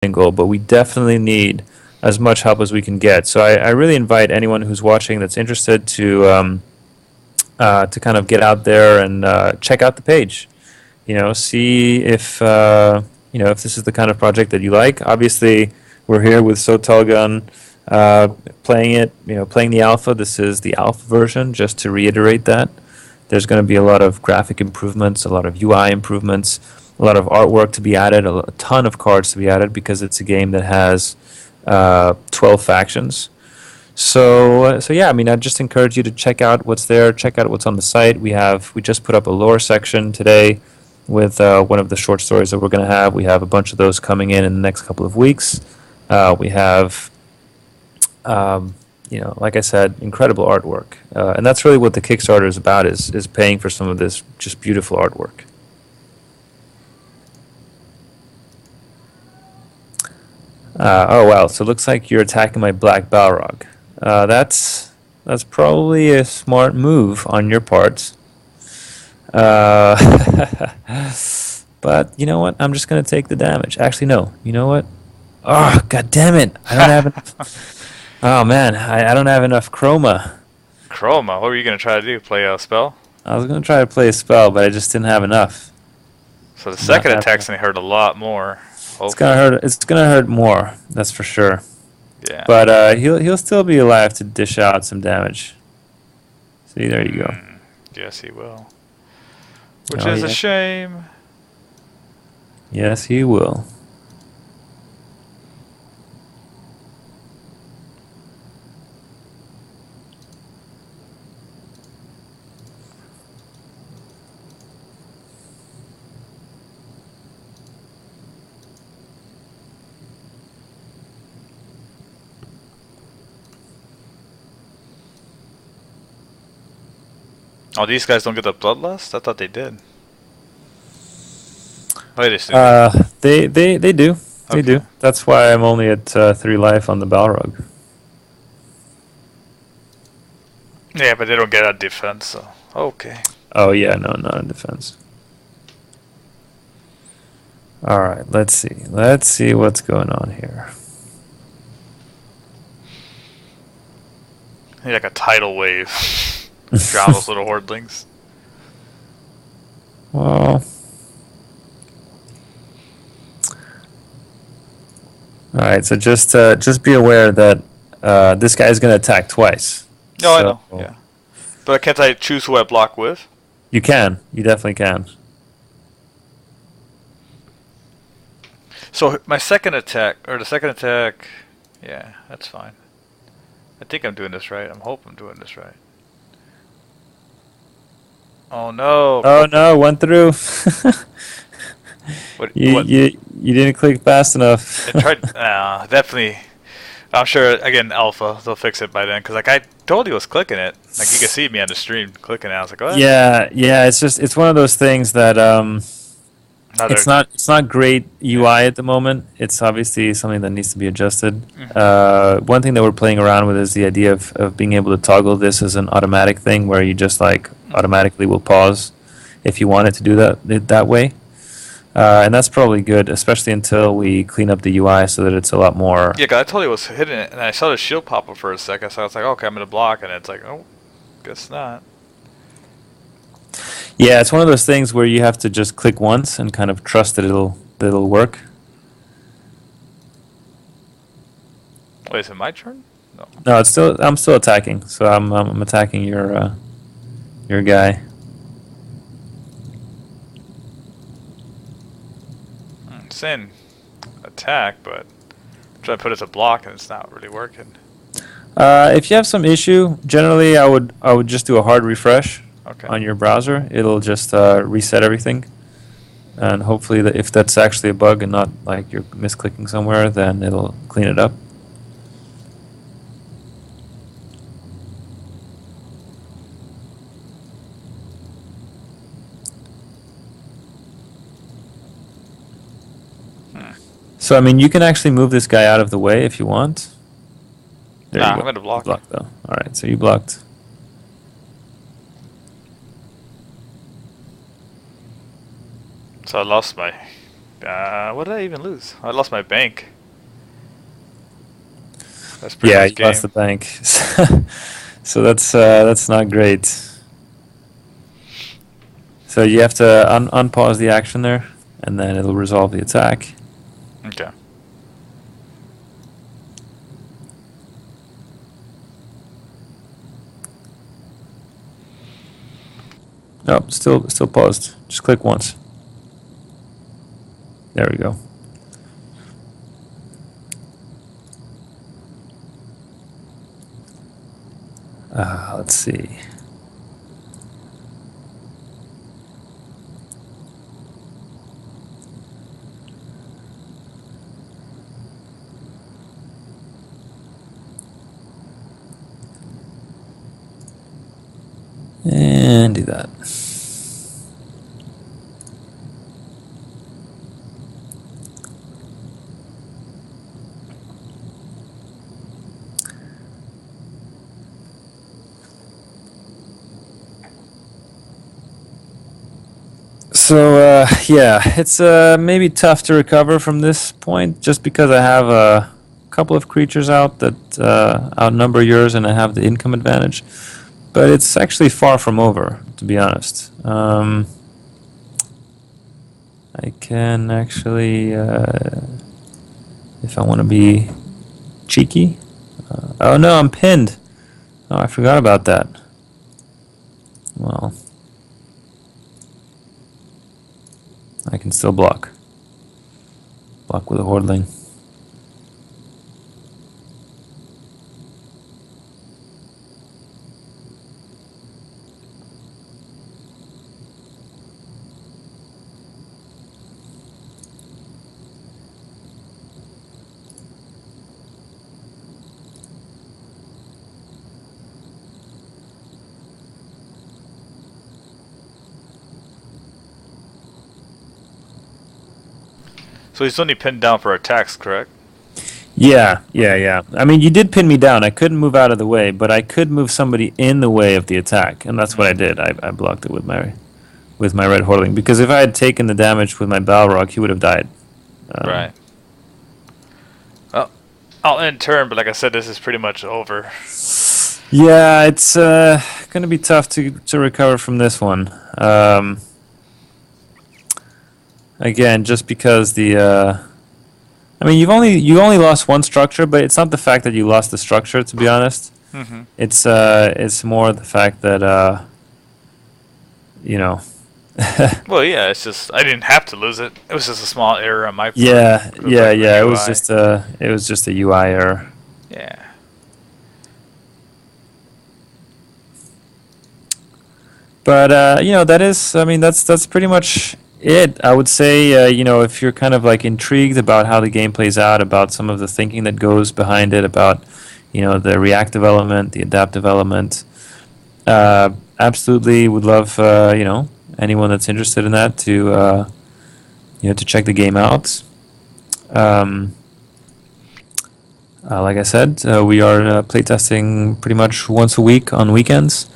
goal, but we definitely need as much help as we can get. So I really invite anyone who's watching that's interested to kind of get out there and check out the page. See if if this is the kind of project that you like. Obviously, we're here with Sotelgun playing it. Playing the alpha. This is the alpha version. Just to reiterate that, there's going to be a lot of graphic improvements, a lot of UI improvements, a lot of artwork to be added, a ton of cards to be added because it's a game that has 12 factions. So yeah, I mean, I just encourage you to check out what's there, check out what's on the site. We just put up a lore section today with one of the short stories that we're going to have. We have a bunch of those coming in the next couple of weeks. We have, like I said, incredible artwork, and that's really what the Kickstarter is about: is paying for some of this just beautiful artwork. Oh wow! So it looks like you're attacking my black Balrog. That's probably a smart move on your part. Uh, but you know what? I'm just gonna take the damage. Actually, no. You know what? Oh, god damn it! I don't have enough. Oh man, I don't have enough chroma. Chroma, what were you going to try to do? Play a spell? I was gonna try to play a spell, but I just didn't have enough. So the Not second have attack's enough. going to hurt a lot more. It's gonna Hopefully. hurt. It's gonna hurt more. That's for sure. Yeah. But he'll still be alive to dish out some damage. See, there you go. Yes, he will. Which Oh is a yeah. shame. Yes, he will. Oh, these guys don't get the bloodlust? I thought they did. Wait a second. They do. They Okay. do. That's why I'm only at 3 life on the Balrog. Yeah, but they don't get a defense, so. Okay. Oh yeah, no, not in defense. All right, let's see. Let's see what's going on here. Need like a tidal wave. Drown those little hordlings. Well, all right. So just be aware that this guy is going to attack twice. No, I So know. Yeah. But can't I choose who I block with? you can. You definitely can. So my second attack, or the second attack, yeah, that's fine. I think I'm doing this right. I'm hoping I'm doing this right. Oh no! Oh no, went through. What? you What? you you didn't click fast enough. I tried. Definitely. I'm sure again, alpha. They'll fix it by then. Cause like I told you, I was clicking it. Like you can see me on the stream clicking it. I was like, what? Yeah. It's one of those things that Another. it's not great UI at the moment. It's obviously something that needs to be adjusted. One thing that we're playing around with is the idea of being able to toggle this as an automatic thing, where you just like automatically will pause if you want it to do that way. And that's probably good, especially until we clean up the UI so that it's a lot more. Yeah, 'cause I told you I was hitting it, and I saw the shield pop up for a second. So I was like, okay, I'm gonna block, and it's like, oh, guess not. Yeah, it's one of those things where you have to just click once and kind of trust that it'll work. Wait, is it my turn? No. No, I'm still attacking, so I'm attacking your guy. I'm saying attack, but I'm trying to put it as a block, and it's not really working. If you have some issue, generally I would just do a hard refresh Okay. on your browser. It'll just reset everything, and hopefully if that's actually a bug and not like you're misclicking somewhere, then it'll clean it up. So I mean, you can actually move this guy out of the way if you want. There Nah, you I'm go. gonna You block. blocked though. All right, so you blocked. So I lost my What did I even lose? I lost my bank. That's pretty Yeah, much you lost game. the bank. So that's not great. So you have to unpause the action there, and then it'll resolve the attack. Okay. Nope, still paused. Just click once. There we go. Let's see. And do that. So yeah, it's maybe tough to recover from this point, just because I have a couple of creatures out that outnumber yours, and I have the income advantage. But it's actually far from over, to be honest. I can actually, if I want to be cheeky. Oh no, I'm pinned. Oh, I forgot about that. Well, I can still block. Block with a Hordling. So he's only pinned down for attacks, correct? Yeah. I mean, you did pin me down. I couldn't move out of the way, but I could move somebody in the way of the attack, and that's what I did. I blocked it with my red Hordling, because if I had taken the damage with my Balrog, he would have died. Right. Well, I'll end turn, but like I said, this is pretty much over. Yeah, it's going to be tough to recover from this one. Again, just because I mean, you only lost one structure, but it's not the fact that you lost the structure. To be honest, Mm-hmm. it's more the fact that you know. Well, yeah, it's just I didn't have to lose it. It was just a small error on my part. Yeah, It was like the It was UI. just a UI error. Yeah. But that is, I mean, that's pretty much it. I would say, if you're kind of like intrigued about how the game plays out, about some of the thinking that goes behind it, about the reactive element, the adaptive element, absolutely would love anyone that's interested in that to check the game out. Um, like I said, we are playtesting pretty much once a week on weekends,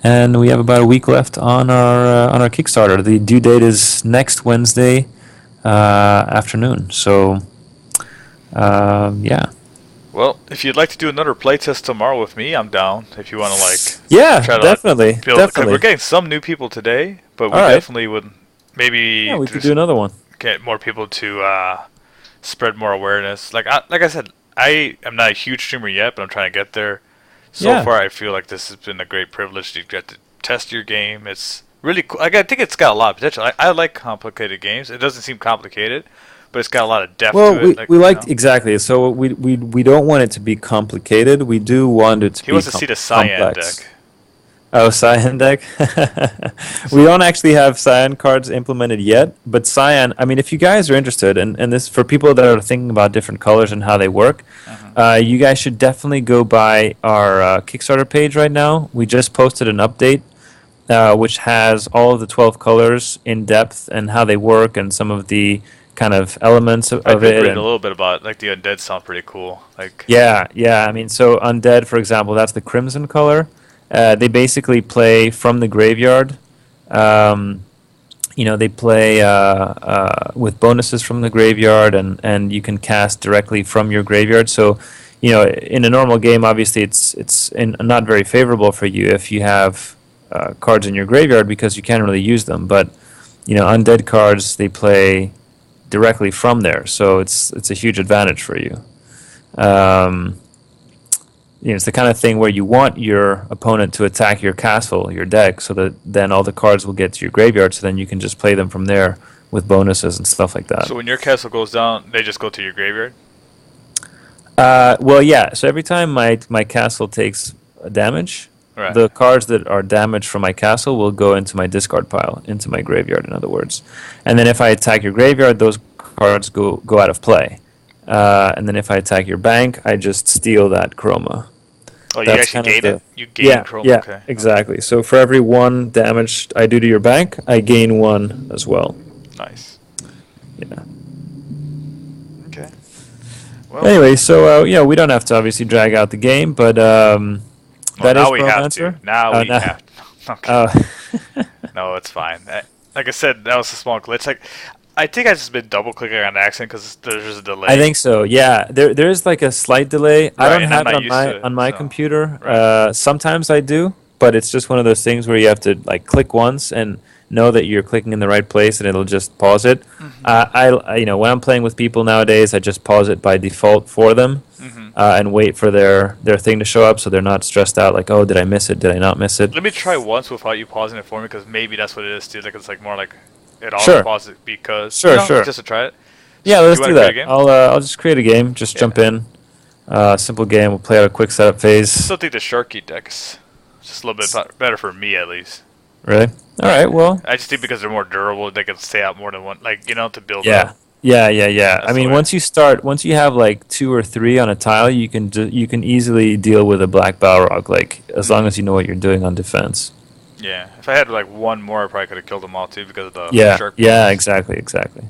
and we have about a week left on our Kickstarter. The due date is next Wednesday afternoon. So, yeah, Well, if you'd like to do another playtest tomorrow with me, I'm down. If you want to yeah, try to definitely, build, because we're getting some new people today, but we All right, definitely would maybe yeah, we could just do another one. get more people to spread more awareness. Like I said, I am not a huge streamer yet, but I'm trying to get there. So Yeah. far, I feel like this has been a great privilege to get to test your game. It's really cool. I think it's got a lot of potential. I like complicated games. It doesn't seem complicated, but it's got a lot of depth Well, to it. we liked exactly. So we don't want it to be complicated. We do want it to He be wants to see the cyan complex. deck. Oh, Cyan deck. We don't actually have Cyan cards implemented yet, but Cyan. I mean, if you guys are interested, and this for people that are thinking about different colors and how they work, you guys should definitely go by our Kickstarter page right now. We just posted an update, which has all of the 12 colors in depth and how they work and some of the kind of elements I of did it. read And a little bit about it. Like the undead sound pretty cool. Like yeah. I mean, so undead, for example, that's the crimson color. They basically play from the graveyard. Um, they play with bonuses from the graveyard, and you can cast directly from your graveyard. So, in a normal game, obviously, it's not very favorable for you if you have cards in your graveyard because you can't really use them. But undead cards they play directly from there, so it's a huge advantage for you. Um, it's the kind of thing where you want your opponent to attack your castle, your deck, so that then all the cards will get to your graveyard, so then you can just play them from there with bonuses and stuff like that. So when your castle goes down, they just go to your graveyard? Well, yeah. So every time my castle takes damage, Right. the cards that are damaged from my castle will go into my discard pile, into my graveyard, in other words. And then if I attack your graveyard, those cards go out of play. And then if I attack your bank, I just steal that chroma. Oh, you That's actually kind of gain the it? You gain yeah, chrome. yeah, Okay. exactly. So for every one damage I do to your bank, I gain one as well. Nice. Yeah. Okay. Well, Anyway, so we don't have to obviously drag out the game, but that is now we have to. Chromancer. Now we No, have to. Okay. uh, No, it's fine. Like I said, that was a small glitch. Like, I think I just been double clicking on accident because there's a delay. I think so. Yeah, there is like a slight delay. I Right, don't and have I'm it not on used my to it, on my so- computer. Right. Sometimes I do, but it's just one of those things where you have to like click once and know that you're clicking in the right place, and it'll just pause it. When I'm playing with people nowadays, I just pause it by default for them, and wait for their thing to show up, so they're not stressed out. Like, oh, did I miss it? Did I not miss it? Let me try once without you pausing it for me because maybe that's what it is too. Like it's like more like it all Sure. pauses because Sure, sure. just to try it. Yeah, So, let's you do wanna that. create a game? I'll just create a game. Just Yeah. jump in. Simple game. We'll play out a quick setup I phase. still think the Sharky deck is just a little bit better for me at least. Really? All right. Well. I just think because they're more durable, they can stay out more than one. Like to build Yeah. up. Yeah. That's I mean, the way. once you have like 2 or 3 on a tile, you can easily deal with a black Balrog, like as long as you know what you're doing on defense. Yeah, if I had like one more, I probably could have killed them all too because of the Yeah. shark. Yeah. bones. Exactly.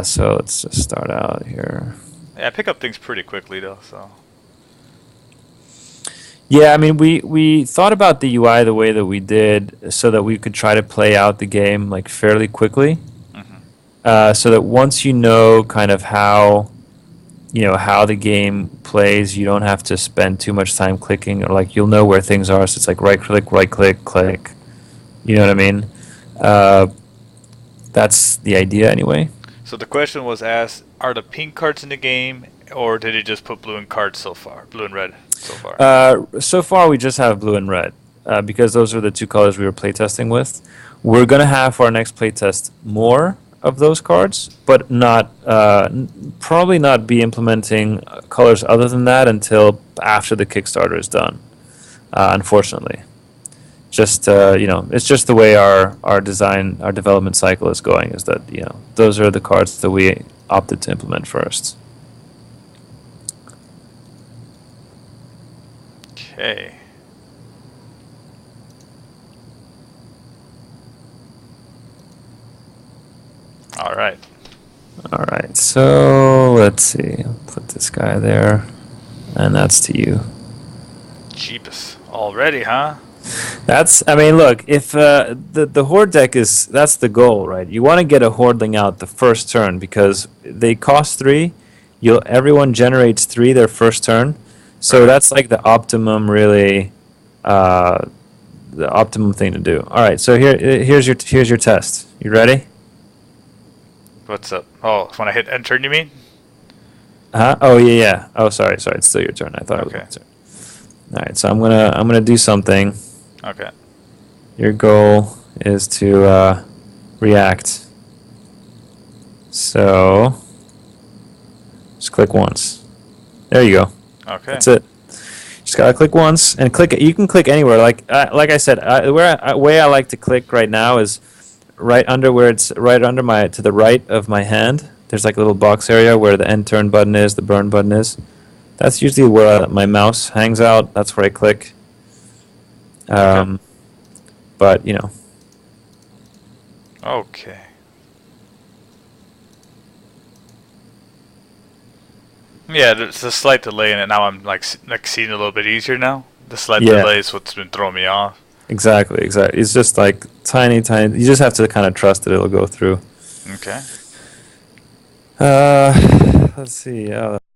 So let's just start out here. Yeah, I pick up things pretty quickly though. So Yeah, I mean, we thought about the UI the way that we did so that we could try to play out the game like fairly quickly. So that once you know kind of how the game plays, you don't have to spend too much time clicking, or like you'll know where things are. So it's like right click, click. You know what I mean? That's the idea anyway. So the question was asked: are the pink cards in the game, or did it just put blue and cards so far? Blue and red so far. So far, we just have blue and red because those are the 2 colors we were playtesting with. We're gonna have for our next playtest more of those cards, but not probably not be implementing colors other than that until after the Kickstarter is done. Unfortunately, just it's just the way our development cycle is going. Is that those are the cards that we opted to implement first. Okay. All right. All right, so let's see. I'll put this guy there, and that's to you. Jeepus. Already, huh? I mean, look, if the horde deck that's the goal, right? You want to get a hordeling out the first turn because they cost 3. Everyone generates 3 their first turn, so Right. that's like the optimum, really, the optimum thing to do. All right, so here's your test. You ready? What's up? Oh, when I hit enter, you mean? Huh? Oh yeah. Oh, sorry. It's still your turn. I thought it was Okay. my turn. All right, so I'm gonna do something. Okay. Your goal is to react. So just click once. There you go. Okay. That's it. Just gotta click once and click it. You can click anywhere. Like I said, way I like to click right now is right under where it's right under to the right of my hand. There's like a little box area where the end turn button is, the burn button is. That's usually where my mouse hangs out. That's where I click. But Okay. Yeah, there's a slight delay in it. Now I'm like seeing it a little bit easier now. The slight Yeah. delay is what's been throwing me off. Exactly, exactly. It's just like tiny, tiny. You just have to kind of trust that it'll go through. Okay. Uh, let's see.